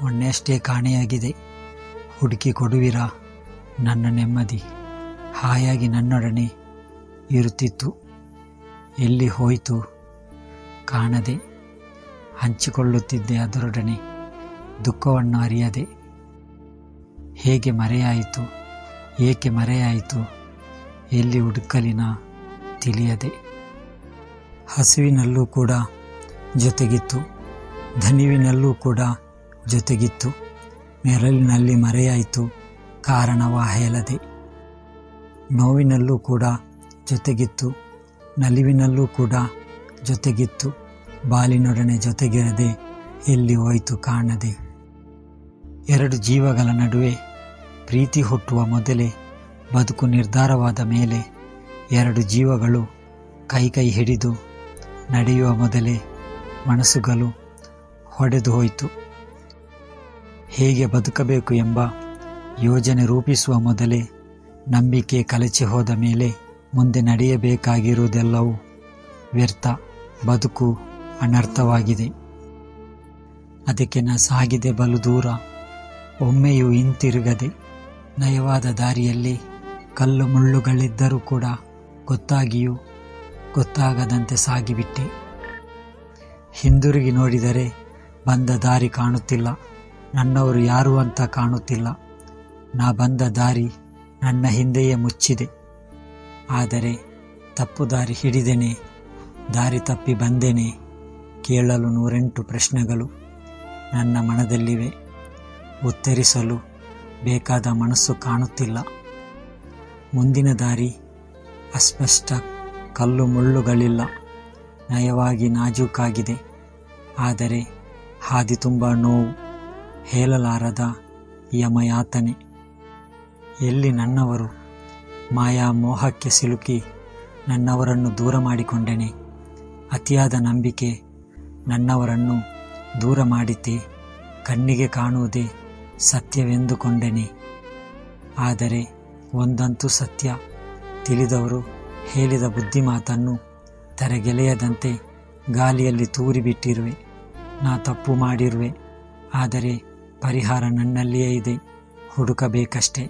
ಮೊನ್ನೆಯಷ್ಟೇ ಕಾಣೆಯಾಗಿದೆ. ಹುಡುಕಿ ಕೊಡುವಿರಾ ನನ್ನ ನೆಮ್ಮದಿ? ಹಾಯಾಗಿ ನನ್ನೊಡನೆ ಇರುತ್ತಿತ್ತು, ಎಲ್ಲಿ ಹೋಯಿತು ಕಾಣದೆ. ಹಂಚಿಕೊಳ್ಳುತ್ತಿದ್ದೆ ಅದರೊಡನೆ ದುಃಖವನ್ನು ಅರಿಯದೆ. ಹೇಗೆ ಮರೆಯಾಯಿತು, ಏಕೆ ಮರೆಯಾಯಿತು, ಎಲ್ಲಿ ಹುಡುಕಲಿನ ತಿಳಿಯದೆ. ಹಸಿವಿನಲ್ಲೂ ಕೂಡ ಜೊತೆಗಿತ್ತು, ಧನಿವಿನಲ್ಲೂ ಕೂಡ ಜೊತೆಗಿತ್ತು. ನೆರಳಿನಲ್ಲಿ ಮರೆಯಾಯಿತು, ಕಾರಣವ ಹೇಳದೆ. ನೋವಿನಲ್ಲೂ ಕೂಡ ಜೊತೆಗಿತ್ತು, ನಲಿವಿನಲ್ಲೂ ಕೂಡ ಜೊತೆಗಿತ್ತು. ಬಾಲಿನೊಡನೆ ಜೊತೆಗಿರದೆ ಎಲ್ಲಿ ಹೋಯಿತು ಕಾಣದೆ. ಎರಡು ಜೀವಗಳ ನಡುವೆ ಪ್ರೀತಿ ಹುಟ್ಟುವ ಮೊದಲೇ, ಬದುಕು ನಿರ್ಧಾರವಾದ ಮೇಲೆ ಎರಡು ಜೀವಗಳು ಕೈ ಕೈ ಹಿಡಿದು ನಡೆಯುವ ಮೊದಲೇ ಮನಸ್ಸುಗಳು ಹೊಡೆದು ಹೋಯಿತು. ಹೇಗೆ ಬದುಕಬೇಕು ಎಂಬ ಯೋಜನೆ ರೂಪಿಸುವ ಮೊದಲೇ ನಂಬಿಕೆ ಕಳಚಿ ಹೋದ ಮೇಲೆ ಮುಂದೆ ನಡೆಯಬೇಕಾಗಿರುವುದೆಲ್ಲವೂ ವ್ಯರ್ಥ. ಬದುಕು ಅನರ್ಥವಾಗಿದೆ. ಅದಕ್ಕೆ ಸಾಗಿದೆ ಬಲು ದೂರ, ಒಮ್ಮೆಯೂ ಹಿಂತಿರುಗದೆ. ನಯವಾದ ದಾರಿಯಲ್ಲಿ ಕಲ್ಲು ಮುಳ್ಳುಗಳಿದ್ದರೂ ಕೂಡ ಗೊತ್ತಾಗಿಯೂ ಗೊತ್ತಾಗದಂತೆ ಸಾಗಿಬಿಟ್ಟೆ. ಹಿಂದಿರುಗಿ ನೋಡಿದರೆ ಬಂದ ದಾರಿ ಕಾಣುತ್ತಿಲ್ಲ, ನನ್ನವರು ಯಾರು ಅಂತ ಕಾಣುತ್ತಿಲ್ಲ. ನಾ ಬಂದ ದಾರಿ ನನ್ನ ಹಿಂದೆಯೇ ಮುಚ್ಚಿದೆ. ಆದರೆ ತಪ್ಪು ದಾರಿ ಹಿಡಿದೆನೆ, ದಾರಿ ತಪ್ಪಿ ಬಂದೆನೆ. ಕೇಳಲು 108 ಪ್ರಶ್ನೆಗಳು ನನ್ನ ಮನದಲ್ಲಿವೆ, ಉತ್ತರಿಸಲು ಬೇಕಾದ ಮನಸ್ಸು ಕಾಣುತ್ತಿಲ್ಲ. ಮುಂದಿನ ದಾರಿ ಅಸ್ಪಷ್ಟ, ಕಲ್ಲು ಮುಳ್ಳುಗಳಿಲ್ಲ, ನಯವಾಗಿ ನಾಜೂಕಾಗಿದೆ. ಆದರೆ ಹಾದಿ ತುಂಬ ನೋವು, ಹೇಳಲಾರದ ಯಮಯಾತನೆ. ಎಲ್ಲಿ ನನ್ನವರು? ಮಾಯಾ ಮೋಹಕ್ಕೆ ಸಿಲುಕಿ ನನ್ನವರನ್ನು ದೂರ ಮಾಡಿಕೊಂಡೆನೆ. ಅತಿಯಾದ ನಂಬಿಕೆ ನನ್ನವರನ್ನು ದೂರ ಮಾಡಿತೆ. ಕಣ್ಣಿಗೆ ಕಾಣುವುದೇ ಸತ್ಯವೆಂದುಕೊಂಡೆನೆ. ಆದರೆ ಒಂದಂತೂ ಸತ್ಯ, ತಿಳಿದವರು ಹೇಳಿದ ಬುದ್ಧಿಮಾತನ್ನು ತರೆಗೆಲೆಯದಂತೆ ಗಾಳಿಯಲ್ಲಿ ತೂರಿಬಿಟ್ಟಿರುವೆ. ನಾ ತಪ್ಪು ಮಾಡಿರುವೆ, ಆದರೆ ಪರಿಹಾರ ನನ್ನಲ್ಲಿಯೇ ಇದೆ, ಹುಡುಕಬೇಕಷ್ಟೆ.